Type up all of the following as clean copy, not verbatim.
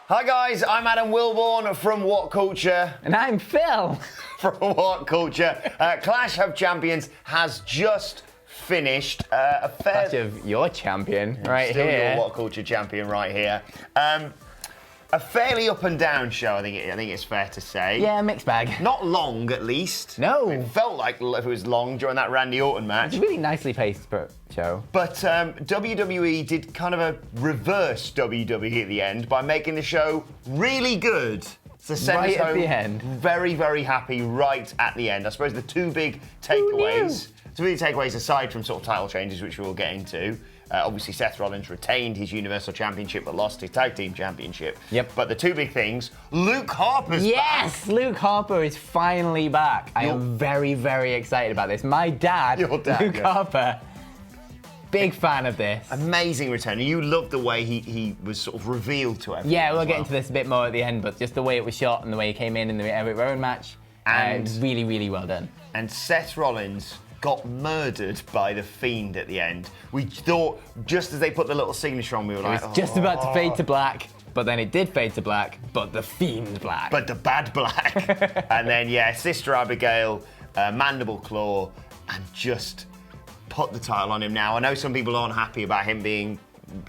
Hi guys, I'm Adam Wilborn from WhatCulture. And I'm Phil. From WhatCulture. Clash of Champions has just finished. Clash of your champion right Still here. your WhatCulture champion right here. A fairly up and down show, I think it's fair to say. Yeah, mixed bag. Not long, at least. No. It felt like it was long during that Randy Orton match. It's a really nicely paced show. But WWE did kind of a reverse WWE at the end by making the show really good. So send Right us at home the end. very, very happy right at the end. I suppose the two big takeaways, aside from sort of title changes, which we'll get into. Obviously, Seth Rollins retained his Universal Championship but lost his Tag Team Championship. Yep. But the two big things, Luke Harper's Yes, back. Luke Harper is finally back. I am very, very excited about this. My dad, Your dad, Luke yeah. Harper, big fan of this. Amazing return. And you loved the way he was sort of revealed to everyone. Yeah, we'll as get well. into this a bit more at the end, but just the way it was shot and the way he came in the Erick Rowan match, And- really, really well done. And Seth Rollins got murdered by the Fiend at the end. We thought, just as they put the little signature on, we were like, It was just about to fade to black, but then it did fade to black, but the Fiend black. but the bad black. And then, yeah, Sister Abigail, Mandible Claw, and just put the title on him now. I know some people aren't happy about him being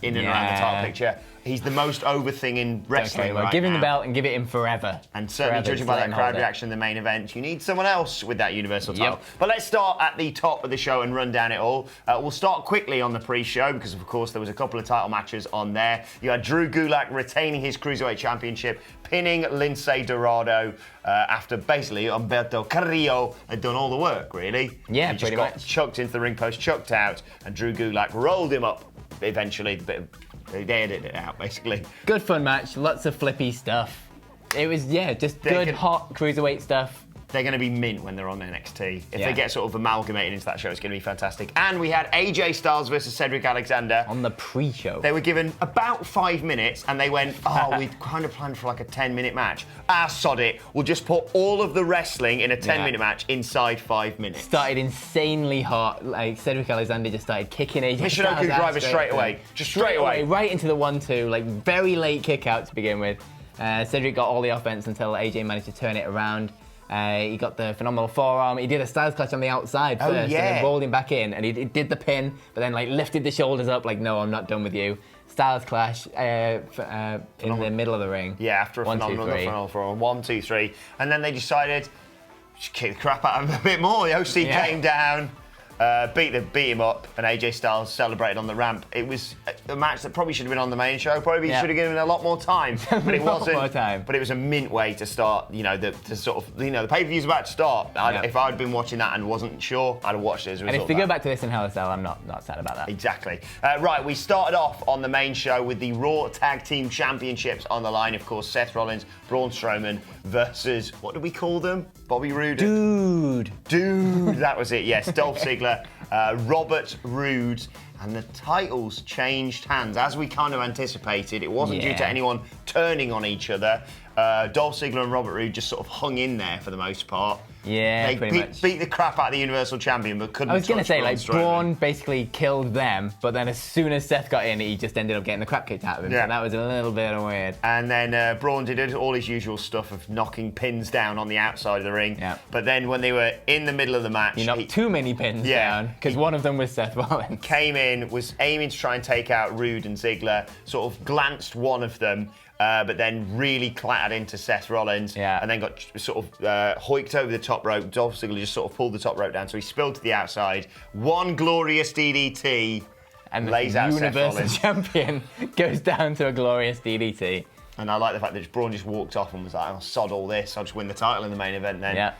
in and around the title picture. He's the most over thing in wrestling right give him now. the belt and give it him forever. And certainly, Forever, judging just by let that him crowd hold it. reaction in the main event, you need someone else with that Universal title. Yep. But let's start at the top of the show and run down it all. We'll start quickly on the pre-show because, of course, there was a couple of title matches on there. You had Drew Gulak retaining his Cruiserweight Championship, pinning Lince Dorado after basically Humberto Carrillo had done all the work, really. Yeah, he just pretty got much. chucked into the ring post, chucked out, and Drew Gulak rolled him up eventually. They edited it out, basically. Good fun match, lots of flippy stuff. It was, just They good, can- hot cruiserweight stuff. They're going to be mint when they're on NXT. If Yeah. they get sort of amalgamated into that show, it's going to be fantastic. And we had AJ Styles versus Cedric Alexander. On the pre-show. They were given about 5 minutes and they went, we'd kind of planned for like a 10-minute match. Sod it. We'll just put all of the wrestling in a 10-minute match inside 5 minutes. Started insanely hot. Like Cedric Alexander just started kicking AJ Michinoku Styles out driver straight away. Just straight away. Right into the 1-2, like very late kick out to begin with. Cedric got all the offense until AJ managed to turn it around. He got the phenomenal forearm. He did a Styles clutch on the outside first and then rolled him back in. And he did the pin, but then like lifted the shoulders up like, no, I'm not done with you. Styles clash in the middle of the ring. Yeah, after a phenomenal forearm. 1, 2, 3. And then they decided, just kick the crap out of him a bit more. The OC came down. Beat him up, and AJ Styles celebrated on the ramp. It was a match that probably should have been on the main show. Probably should have given it a lot more time, but it wasn't. More time. But it was a mint way to start. The pay-per-view's about to start. If I'd been watching that and wasn't sure, I'd have watched it as a result. And if they of go that. back to this in Hell in a Cell, I'm not sad about that. Exactly. Right, we started off on the main show with the Raw Tag Team Championships on the line. Of course, Seth Rollins, Braun Strowman versus, what do we call them? Bobby Roode? Dude, That was it, yes. Dolph Ziggler, Robert Roode, and the titles changed hands. As we kind of anticipated, it wasn't due to anyone turning on each other. Dolph Ziggler and Robert Roode just sort of hung in there for the most part. Yeah, they pretty much. beat the crap out of the Universal Champion, but couldn't I was going to touch say, Braun like, Strowman. Braun basically killed them, but then as soon as Seth got in, he just ended up getting the crap kicked out of him. Yeah. So that was a little bit weird. And then Braun did all his usual stuff of knocking pins down on the outside of the ring. Yeah. But then when they were in the middle of the match, He knocked too many pins down, because one of them was Seth Rollins. came in, was aiming to try and take out Roode and Ziggler, sort of glanced one of them, but then really clattered into Seth Rollins, and then got sort of hoiked over the top rope. Dolph Ziggler just sort of pulled the top rope down, so he spilled to the outside. One glorious DDT, And lays the out Seth Universal Rollins. Champion goes down to a glorious DDT. And I like the fact that Braun just walked off and was like, I'll sod all this, I'll just win the title in the main event then. Yeah.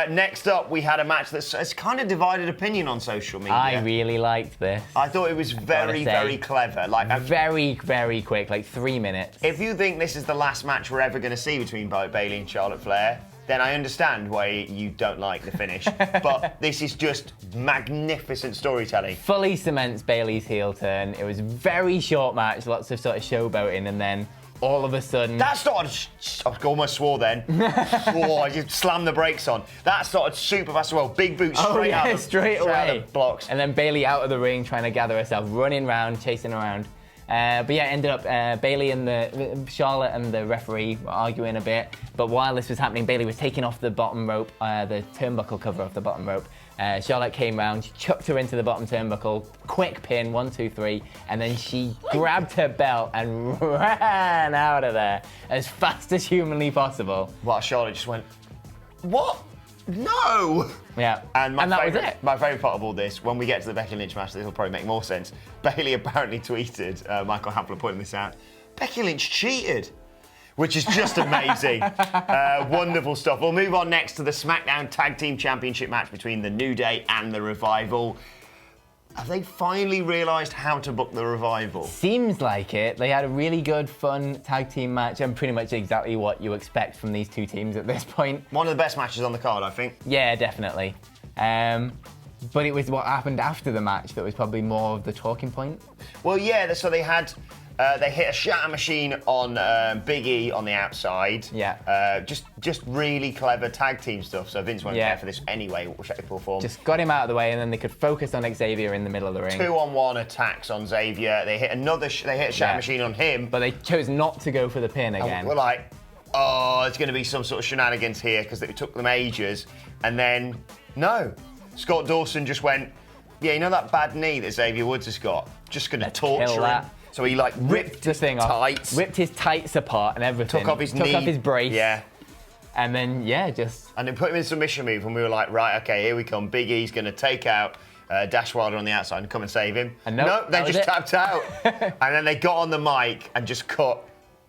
Next up, we had a match that's kind of divided opinion on social media. I really liked this. I thought it was very, very clever. Like Very, very quick, like 3 minutes. If you think this is the last match we're ever going to see between Bayley and Charlotte Flair, then I understand why you don't like the finish. But this is just magnificent storytelling. Fully cements Bayley's heel turn. It was a very short match, lots of sort of showboating, and then all of a sudden... That started... I almost swore then. I just slammed the brakes on. That started super fast as well. Big boot straight out straight out away. of the blocks. And then Bayley out of the ring, trying to gather herself, running around, chasing around. But yeah, it ended up Bayley and Charlotte and the referee were arguing a bit. But while this was happening, Bayley was taking off the bottom rope, the turnbuckle cover off the bottom rope. Charlotte came round, she chucked her into the bottom turnbuckle, quick pin, 1, 2, 3, and then she grabbed her belt and ran out of there as fast as humanly possible. Well, Charlotte just went, what? No! Yeah, and that was it. My favourite part of all this, when we get to the Becky Lynch match, this will probably make more sense. Bayley apparently tweeted, Michael Hamper pointing this out, Becky Lynch cheated. Which is just amazing. Wonderful stuff. We'll move on next to the SmackDown Tag Team Championship match between the New Day and the Revival. Have they finally realised how to book the Revival? Seems like it. They had a really good, fun tag team match and pretty much exactly what you expect from these two teams at this point. One of the best matches on the card, I think. Yeah, definitely. But it was what happened after the match that was probably more of the talking point. Well, yeah, so they had... they hit a shatter machine on Big E on the outside. Yeah. Just really clever tag team stuff. So Vince won't care for this anyway, shape or form. Just got him out of the way, and then they could focus on Xavier in the middle of the ring. 2-on-1 attacks on Xavier. They hit a shatter machine on him. But they chose not to go for the pin again. And we're like, oh, it's going to be some sort of shenanigans here because it took them ages. And then, no. Scott Dawson just went, yeah, you know that bad knee that Xavier Woods has got? Just going to torture him. So he like ripped the thing tights. Ripped his tights apart and everything. Took off his knee. Took off his brace. Yeah. And then, just... And then put him in a submission move and we were like, right, okay, here we come. Big E's going to take out Dash Wilder on the outside and come and save him. And no, they just tapped out. And then they got on the mic and just cut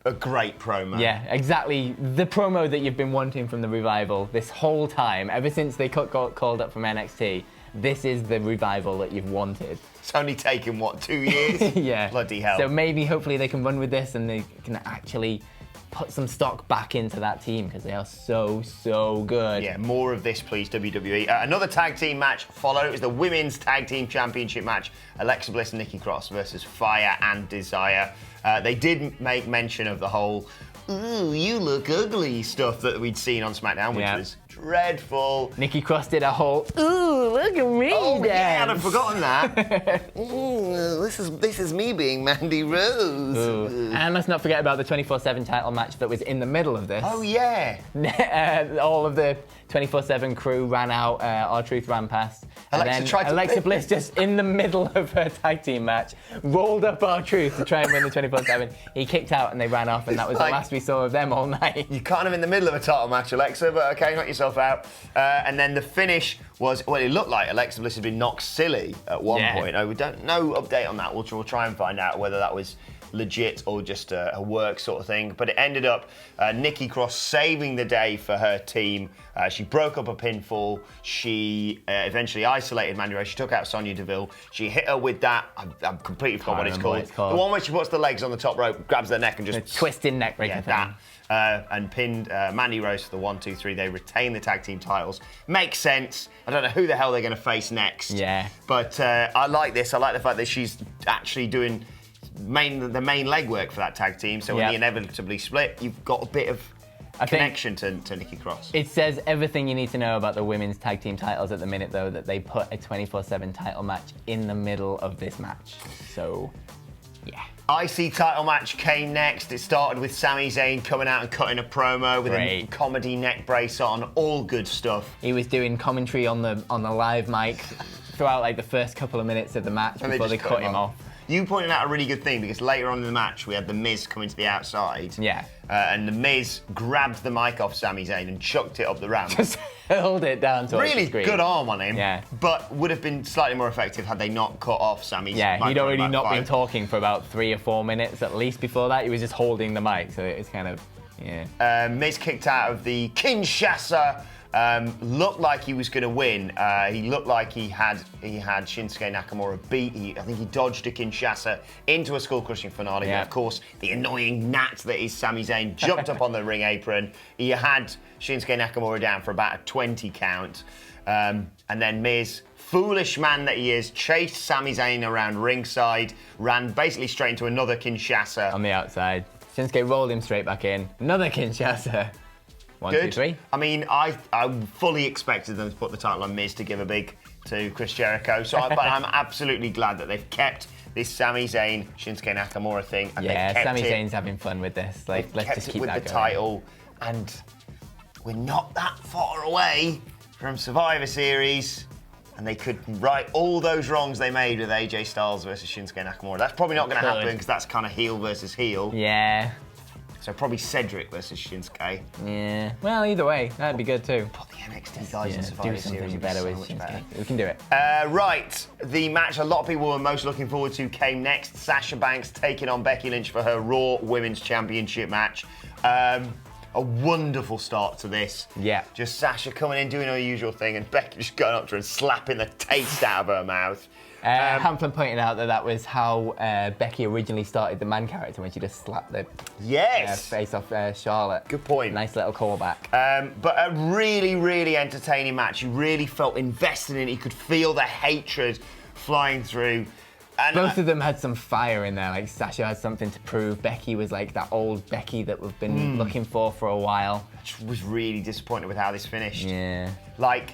a great promo. Yeah, exactly. The promo that you've been wanting from the Revival this whole time, ever since they got called up from NXT. This is the Revival that you've wanted. It's only taken, 2 years? Yeah. Bloody hell. So maybe, hopefully, they can run with this and they can actually put some stock back into that team because they are so good. Yeah, more of this, please, WWE. Another tag team match followed. It was the Women's Tag Team Championship match. Alexa Bliss and Nikki Cross versus Fire and Desire. They did make mention of the whole, ooh, you look ugly stuff that we'd seen on SmackDown, which was dreadful. Nikki Cross did a whole, ooh, look at me dance. Yeah, I'd forgotten that. Ooh, this is me being Mandy Rose. Ooh. And let's not forget about the 24/7 title match that was in the middle of this. Oh, yeah. All of the 24/7 crew ran out, R-Truth ran past. Alexa Bliss just in the middle of her tag team match rolled up R-Truth to try and win the 24/7. He kicked out and they ran off, and that was the last we saw of them all night. You can't have in the middle of a title match, Alexa, but okay, knock yourself out. And then the finish was, well, it looked like Alexa Bliss had been knocked silly at one point. We don't know update on that. We'll try and find out whether that was legit or just a work sort of thing. But it ended up Nikki Cross saving the day for her team. She broke up a pinfall. She eventually isolated Mandy Rose. She took out Sonya Deville. She hit her with that. I've completely forgot what it's called. The one where she puts the legs on the top rope, grabs their neck and just... A twisting neck breaker thing. And pinned Mandy Rose for the 1, 2, 3. They retain the tag team titles. Makes sense. I don't know who the hell they're going to face next. Yeah. But I like this. I like the fact that she's actually doing the main legwork for that tag team. So when they inevitably split, you've got a bit of connection to Nikki Cross. It says everything you need to know about the women's tag team titles at the minute, though, that they put a 24/7 title match in the middle of this match. So, yeah. IC title match came next. It started with Sami Zayn coming out and cutting a promo with a comedy neck brace on. All good stuff. He was doing commentary on the live mic throughout like the first couple of minutes of the match before they cut him off. You pointed out a really good thing because later on in the match we had The Miz coming to the outside. Yeah. And The Miz grabbed the mic off Sami Zayn and chucked it up the ramp. Just held it down to really good arm on him. Yeah. But would have been slightly more effective had they not cut off Sami's mic. He'd already not been talking for about 3 or 4 minutes at least before that. He was just holding the mic, so it was kind of, Miz kicked out of the Kinshasa. Looked like he was going to win. He looked like he had Shinsuke Nakamura beat. I think he dodged a Kinshasa into a skull-crushing finale. Yeah. But of course, the annoying gnat that is Sami Zayn jumped up on the ring apron. He had Shinsuke Nakamura down for about a 20 count. And then Miz, foolish man that he is, chased Sami Zayn around ringside, ran basically straight into another Kinshasa. On the outside. Shinsuke rolled him straight back in. Another Kinshasa. 1, 2, 3. I mean, I fully expected them to put the title on Miz to give a big to Chris Jericho. So, but I'm absolutely glad that they've kept this Sami Zayn, Shinsuke Nakamura thing. And yeah, they kept Sami it, Zayn's having fun with this. Like, let's just keep with that the going. title. And we're not that far away from Survivor Series. And they could right all those wrongs they made with AJ Styles versus Shinsuke Nakamura. That's probably not going to happen because that's kind of heel versus heel. Yeah. So probably Cedric versus Shinsuke. Yeah. Well, either way, that'd be good too. Put the NXT guys in Survivor do something Series would be better so with much Shinsuke. better. We can do it. Right, the match a lot of people were most looking forward to came next. Sasha Banks taking on Becky Lynch for her Raw Women's Championship match. A wonderful start to this. Yeah. Just Sasha coming in, doing her usual thing, and Becky just going up to her and slapping the taste out of her mouth. Hampton pointed out that was how Becky originally started the man character when she just slapped the face off Charlotte. Good point. Nice little callback. But a really, really entertaining match. You really felt invested in it. You could feel the hatred flying through. And both of them had some fire in there. Like Sasha had something to prove. Becky was like that old Becky that we've been looking for a while. I was really disappointed with how this finished. Yeah. Like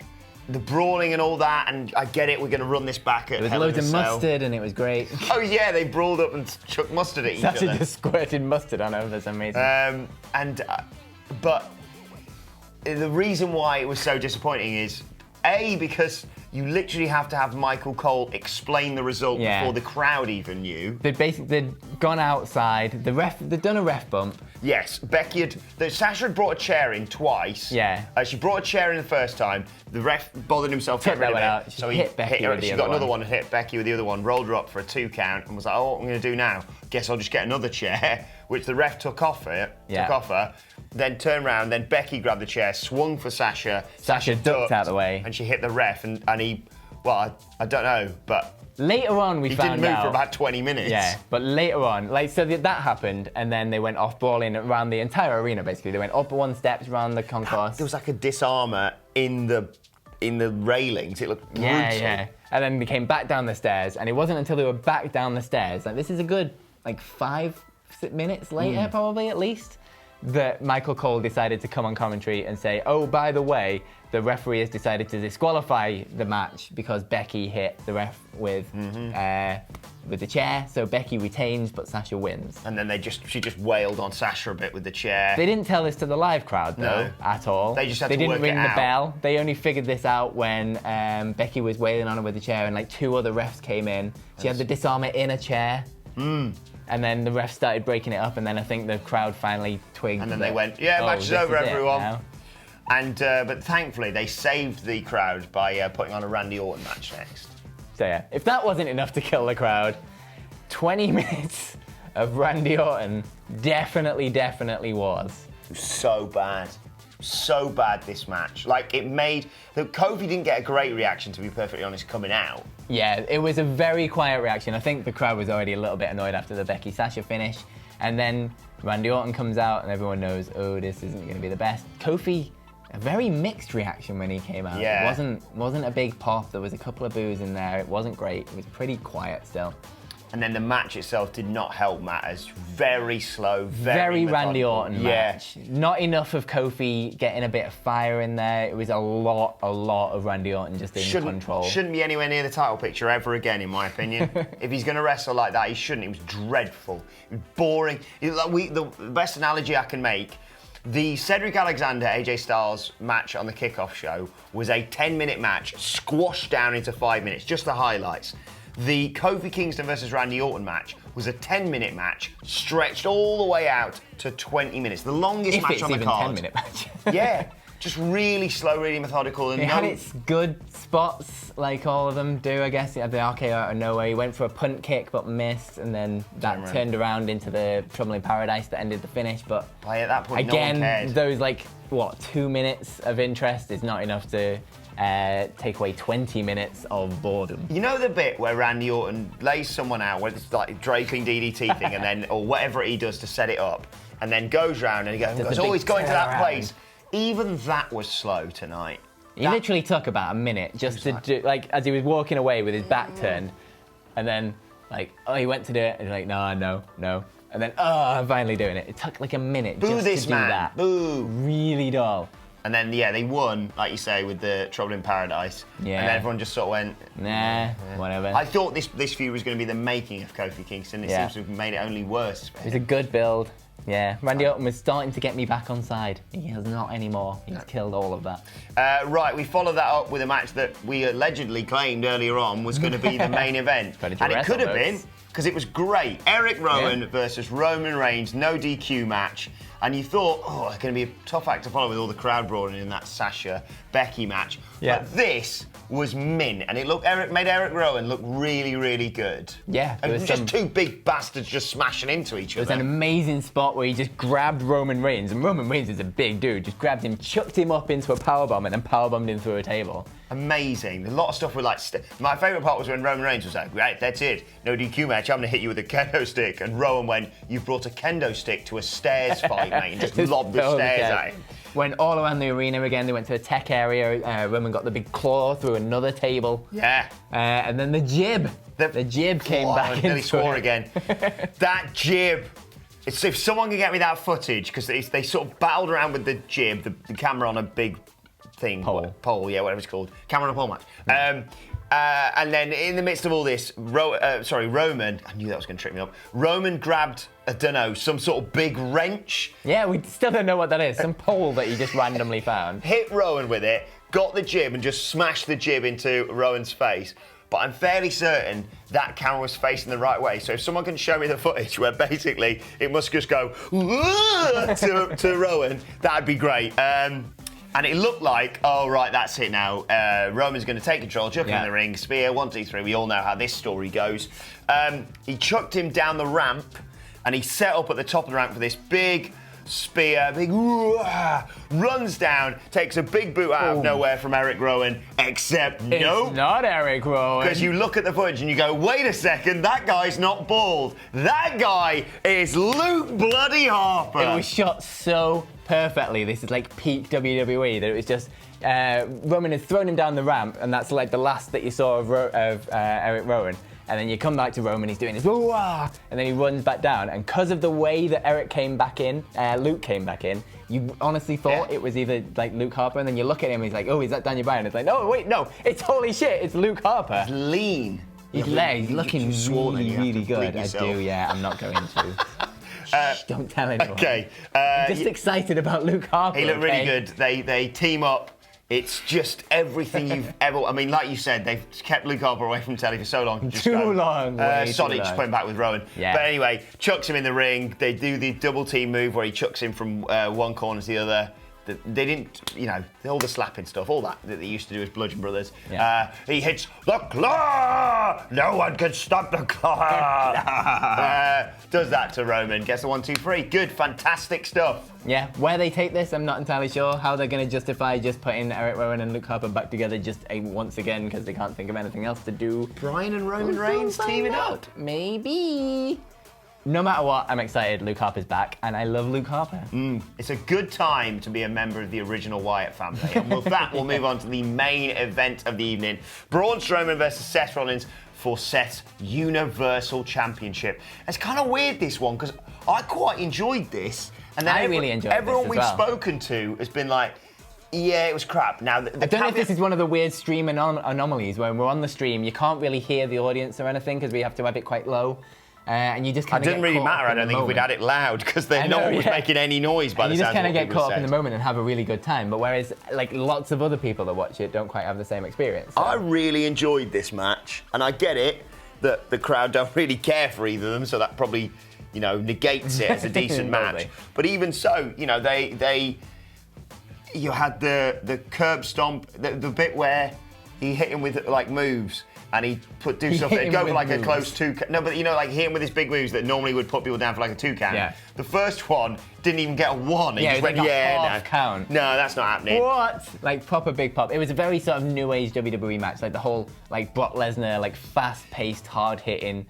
the brawling and all that, and I get it. We're going to run this back at There was Hell in loads a of Cell. mustard, and it was great. Oh yeah, they brawled up and chucked mustard at each Sasha other. just squirted mustard on her for some reason. But the reason why it was so disappointing is because you literally have to have Michael Cole explain the result before the crowd even knew. They'd gone outside. They'd done a ref bump. Yes, Sasha had brought a chair in twice. Yeah. She brought a chair in the first time. The ref bothered himself to get rid of it. Out. So he hit Becky hit her. with the She other got another one and hit Becky with the other one, rolled her up for a 2 count, and was like, oh, what am I going to do now? Guess I'll just get another chair, which the ref took off her, then turned around, then Becky grabbed the chair, swung for Sasha. Sasha ducked out of the way. And she hit the ref, and he, well, I don't know, but later on we found out. He didn't move for about 20 minutes. Yeah, but later on, so that happened, and then they went off brawling around the entire arena, basically. They went up 1 steps around the concourse. There was like a disarmer in the railings. It looked brutal. Yeah. And then they came back down the stairs, and it wasn't until they were back down the stairs, like this is a good, 5 minutes later, probably at least, that Michael Cole decided to come on commentary and say, oh, by the way, the referee has decided to disqualify the match because Becky hit the ref with the chair. So Becky retains, but Sasha wins. And then she just wailed on Sasha a bit with the chair. They didn't tell this to the live crowd, though, at all. They just had to didn't work ring it the out. bell. They only figured this out when Becky was wailing on her with the chair and 2 other refs came in. She had the disarmer in a chair. And then the refs started breaking it up, and then I think the crowd finally twigged. And then they went, match is over, everyone. Now. And but thankfully they saved the crowd by putting on a Randy Orton match next. So yeah, if that wasn't enough to kill the crowd, 20 minutes of Randy Orton definitely was. It was so bad. So bad, this match. Kofi didn't get a great reaction, to be perfectly honest, coming out. Yeah, it was a very quiet reaction. I think the crowd was already a little bit annoyed after the Becky Sasha finish. And then Randy Orton comes out and everyone knows, oh, this isn't going to be the best. Kofi, a very mixed reaction when he came out. Yeah. It wasn't a big pop. There was a couple of boos in there. It wasn't great. It was pretty quiet still. And then the match itself did not help matters. Very slow, very Randy Orton match. Yeah. Not enough of Kofi getting a bit of fire in there. It was a lot of Randy Orton just in control. Shouldn't be anywhere near the title picture ever again, in my opinion. If he's going to wrestle like that, he shouldn't. It was dreadful. It was boring. The best analogy I can make, the Cedric Alexander AJ Styles match on the kickoff show was a 10-minute match squashed down into 5 minutes, just the highlights. The Kofi Kingston versus Randy Orton match was a 10-minute match stretched all the way out to 20 minutes. The longest match on the card. If it's even 10-minute match. Yeah, just really slow, really methodical. And it had its good spots, like all of them do, I guess. It had the RKO out of nowhere. He went for a punt kick but missed, and then that turned around into the Trouble in Paradise that ended the finish. But at that point, again, no one cared. Those 2 minutes of interest is not enough to take away 20 minutes of boredom. You know the bit where Randy Orton lays someone out, where it's like draping DDT thing, and then, or whatever he does to set it up, and then goes round and he goes, oh, he's going to that place. Even that was slow tonight. He literally took about a minute just to do, as he was walking away with his back turned, and then, he went to do it, and he's like, no. And then, I'm finally doing it. It took a minute just to do that. Boo. Really dull. And then, they won, like you say, with the Trouble in Paradise. Yeah. And then everyone just sort of went... Nah, whatever. I thought this feud was going to be the making of Kofi Kingston. It seems to have made it only worse. It was a good build. Yeah, Randy Orton was starting to get me back on side. He has not anymore. He's killed all of that. Right, we followed that up with a match that we allegedly claimed earlier on was going to be the main event. And it could have been, because it was great. Erick Rowan versus Roman Reigns, no DQ match. And you thought, it's going to be a tough act to follow with all the crowd brawling in that Sasha Becky match. Yeah. But this was mint, and it made Erick Rowan look really, really good. Yeah. And it was just two big bastards just smashing into each other. It was an amazing spot where he just grabbed Roman Reigns, and Roman Reigns is a big dude, just grabbed him, chucked him up into a powerbomb, and then powerbombed him through a table. Amazing. A lot of stuff with my favourite part was when Roman Reigns was like, right, that's it. No DQ match, I'm going to hit you with a kendo stick. And Rowan went, you've brought a kendo stick to a stairs fight, mate, and just lobbed the stairs at him. Went all around the arena again. They went to a tech area. Roman got the big claw through another table. Yeah. And then the jib. The jib came back in. Nearly swore again. That jib. If someone can get me that footage, because they sort of battled around with the jib, the camera on a big thing. Pole, yeah, whatever it's called. Camera on a pole match. And then in the midst of all this, Roman, I knew that was going to trip me up. Roman grabbed, I don't know, some sort of big wrench. Yeah, we still don't know what that is. Some pole that he just randomly found. Hit Rowan with it, got the jib and just smashed the jib into Rowan's face. But I'm fairly certain that camera was facing the right way. So if someone can show me the footage where basically it must just go to Rowan, that'd be great. And it looked like, that's it now. Roman's going to take control, jump in the ring, spear, 1, 2, 3. We all know how this story goes. He chucked him down the ramp, and he set up at the top of the ramp for this big spear, runs down, takes a big boot out of nowhere from Erick Rowan, except nope. It's not Erick Rowan. Because you look at the footage and you go, wait a second, that guy's not bald. That guy is Luke bloody Harper. It was shot so perfectly. This is like peak WWE, that it was just Roman has thrown him down the ramp, and that's like the last that you saw of Erick Rowan. And then you come back to Roman, he's doing this, and then he runs back down. And because of the way that Erick came back in, Luke came back in, you honestly thought it was either like Luke Harper, and then you look at him and he's like, is that Daniel Bryan? It's like, no, wait, no, it's holy shit, it's Luke Harper. He's lean. He's looking really good. I do, yeah, I'm not going to. Don't tell anyone. Okay. I'm just excited about Luke Harper. He looked really good. They team up. It's just everything you've ever... I mean, like you said, they've kept Luke Harper away from telly for so long. Too long. Sonic just put him back with Rowan. Yeah. But anyway, chucks him in the ring. They do the double team move where he chucks him from one corner to the other. They didn't, all the slapping stuff, all that they used to do as Bludgeon Brothers. Yeah. He hits the claw! No one can stop the claw! Does that to Roman. Gets the 1, 2, 3. Good, fantastic stuff. Yeah, where they take this, I'm not entirely sure. How they're going to justify just putting Erick Rowan and Luke Harper back together just once again because they can't think of anything else to do. Bryan and Roman Reigns teaming up. Maybe. No matter what, I'm excited. Luke Harper's back, and I love Luke Harper. It's a good time to be a member of the original Wyatt family. And with that, we'll move on to the main event of the evening. Braun Strowman versus Seth Rollins for Seth's Universal Championship. It's kind of weird, this one, because I quite enjoyed this. And then I really enjoyed this everyone as we've well. spoken to has been like, yeah, it was crap. Now, I don't know if this is one of the weird stream anomalies where when we're on the stream, you can't really hear the audience or anything because we have to have it quite low. And you just kind of It didn't really matter, I don't think, if we'd had it loud, because no one was making any noise by the sound of what people said. You just kind of get caught up in the moment and have a really good time. But whereas, like, lots of other people that watch it don't quite have the same experience. So. I really enjoyed this match, and I get it that the crowd don't really care for either of them, so that probably, negates it as a decent match. But even so, you had the curb stomp, the bit where he hit him with like moves. And he'd do stuff that'd go for like a close 2 count. No, but like hit him with his big moves that normally would put people down for like a 2 count. Yeah. The first one didn't even get a 1. He just went, half count. No, that's not happening. What? Like proper big pop. It was a very sort of new age WWE match. Like the whole like Brock Lesnar, like fast paced, hard hitting.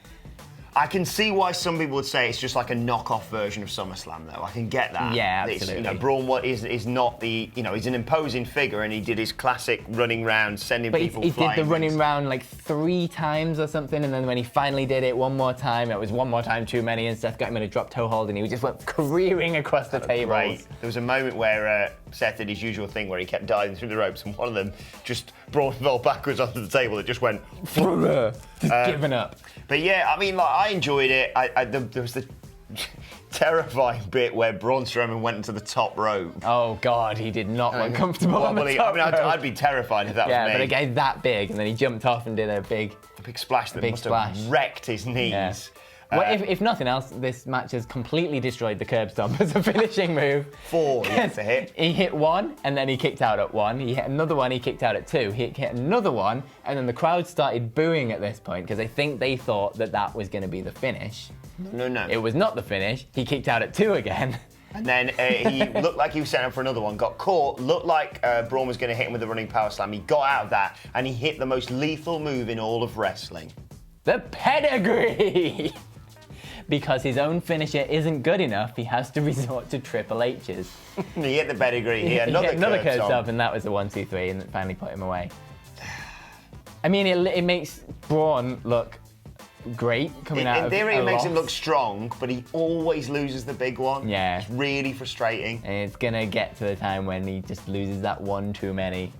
I can see why some people would say it's just like a knockoff version of SummerSlam, though. I can get that. Yeah, absolutely. Braun is not the, he's an imposing figure, and he did his classic running round, sending people flying. But he did the running round like 3 times or something, and then when he finally did it one more time, it was one more time too many, and Seth got him in a drop toe hold, and he just went careering across the tables. Right. There was a moment where Seth did his usual thing where he kept diving through the ropes, and one of them just Braun fell backwards onto the table. It just went... Just giving up. But yeah, I mean, like, I enjoyed it. There was the terrifying bit where Braun Strowman went into the top rope. Oh, God, he did not look comfortable on the top rope. I'd be terrified if that was me. Yeah, but a guy that big, and then he jumped off and did a big splash that must have wrecked his knees. Yeah. Well, if nothing else, this match has completely destroyed the curb stomp as a finishing move. 4 he had to hit. He hit 1, and then he kicked out at 1. He hit another one, he kicked out at 2. He hit another one, and then the crowd started booing at this point because I think they thought that was going to be the finish. No. It was not the finish. He kicked out at 2 again. And then he looked like he was setting up for another one, got caught, looked like Braun was going to hit him with a running power slam. He got out of that, and he hit the most lethal move in all of wrestling. The pedigree! Because his own finisher isn't good enough, he has to resort to Triple H's. He hit the pedigree. He hit another curb stomp, and that was the 1, 2, 3, and it finally put him away. I mean, it makes Braun look great coming out of in theory, it makes loss. him look strong, but he always loses the big one. Yeah. It's really frustrating. And it's going to get to the time when he just loses that one too many.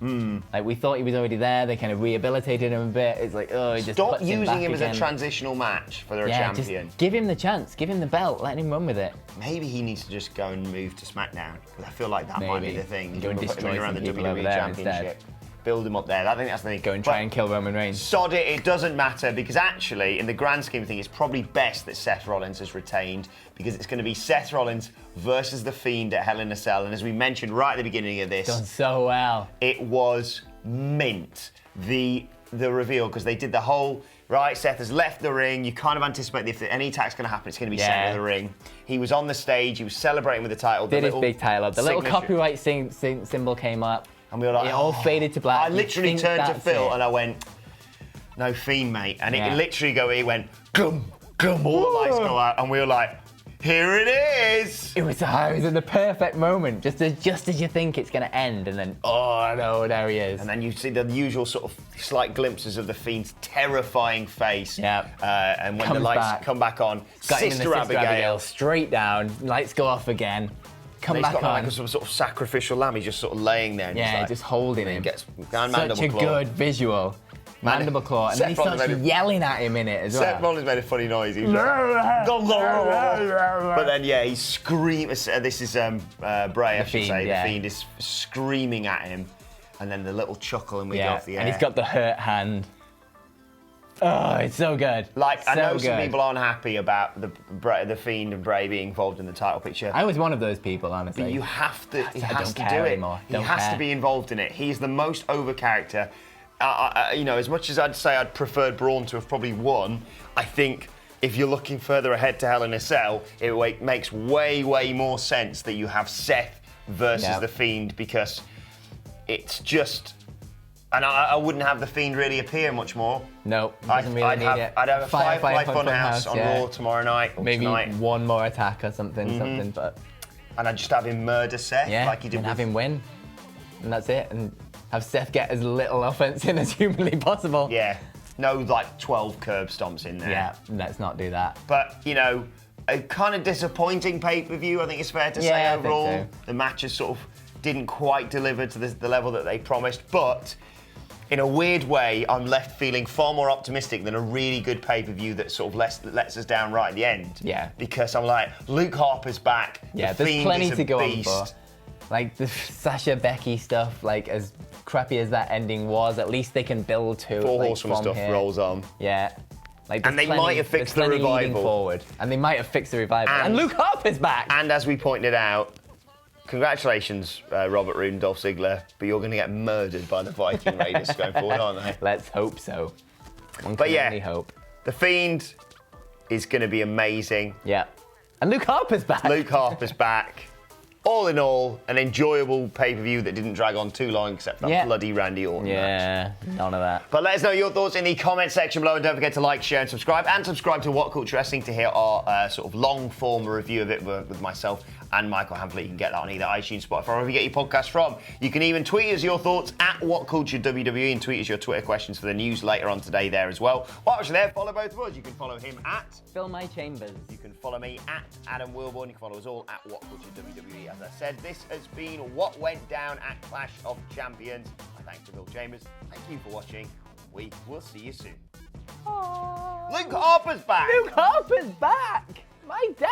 Like, we thought he was already there. They kind of rehabilitated him a bit. It's like, oh, he just Stop puts using him as again. a transitional match for their champion. Just give him the chance. Give him the belt. Let him run with it. Maybe he needs to just go and move to Smackdown, because I feel like that might be the thing. Go and destroy around the some people WWE over there Championship. instead. Build him up there. I think that's the thing. Go and try and kill Roman Reigns. Sod it, it doesn't matter, because actually, in the grand scheme of things, it's probably best that Seth Rollins has retained, because it's going to be Seth Rollins versus The Fiend at Hell in a Cell. And as we mentioned right at the beginning of this, done so well. It was mint, the reveal, because they did the whole, right, Seth has left the ring. You kind of anticipate if any attack's going to happen, it's going to be center of the ring. He was on the stage, he was celebrating with the title. Did his big title up. The little copyright symbol came up. And we were like, it all faded to black. I literally turned to Phil and I went, no, Fiend, mate. And it literally went, glum, glum, all the lights go out. And we were like, here it is. It was at the perfect moment, just as you think it's going to end. And then, oh no, there he is. And then you see the usual sort of slight glimpses of the Fiend's terrifying face. Yeah. And when the lights come back on, Sister Abigail. Straight down, lights go off again. Come back on. Like a sort of sacrificial lamb. He's just sort of laying there. And just holding him. Gets such a good visual. Mandible claw. And then he starts yelling at him in it as well. Seth Rollins made a funny noise. He was like, but then, he's screaming. This is Bray, I should say. The Fiend is screaming at him. And then the little chuckle and we go off the air. And he's got the hurt hand. Oh, it's so good. Like, I know some people aren't happy about the Fiend and Bray being involved in the title picture. I was one of those people, honestly. But you have to, he has to do it. Anymore. He has to be involved in it. He's the most over character. As much as I'd say I'd preferred Braun to have probably won, I think if you're looking further ahead to Hell in a Cell, it makes way, way more sense that you have Seth versus the Fiend, because it's just... And I wouldn't have the Fiend really appear much more. Nope, I'd have a Firefly Funhouse on Raw tomorrow night. Or maybe tonight. one more attack or something, but... And I'd just have him murder Seth like he did and have him win. And that's it. And have Seth get as little offense in as humanly possible. Yeah. No, like 12 curb stomps in there. Yeah, let's not do that. But, a kind of disappointing pay-per-view, I think it's fair to say overall. I think so. The matches sort of didn't quite deliver to the level that they promised, but in a weird way, I'm left feeling far more optimistic than a really good pay-per-view that sort of lets us down right at the end. Yeah. Because I'm like, Luke Harper's back. Yeah, the there's Fiend plenty is a to go beast. on for. Like the Sasha Becky stuff, like as crappy as that ending was, at least they can build to. Four Horsemen stuff rolls on. Yeah. Like, and they might have fixed the revival. Forward. And they might have fixed the revival. And Luke Harper's back! And as we pointed out, congratulations, Robert Roode and Dolph Ziggler, but you're going to get murdered by the Viking Raiders going forward, aren't they? Let's hope so. One but can only hope. The Fiend is going to be amazing. Yeah. And Luke Harper's back. Luke Harper's back. All in all, an enjoyable pay-per-view that didn't drag on too long, except for that bloody Randy Orton match. None of that. But let us know your thoughts in the comment section below, and don't forget to like, share, and subscribe. And subscribe to What Culture Wrestling to hear our sort of long-form review of it with myself and Michael Hamflett. You can get that on either iTunes, Spotify, or wherever you get your podcast from. You can even tweet us your thoughts at WhatCultureWWE and tweet us your Twitter questions for the news later on today there as well. While you're there, follow both of us. You can follow him at Phil My Chambers. You can follow me at Adam Wilborn. You can follow us all at WhatCultureWWE. as I said, this has been what went down at Clash of Champions. My thanks to Bill Chambers. Thank you for watching. We will see you soon. Aww. Luke Harper's back. Luke Harper's back. My dad.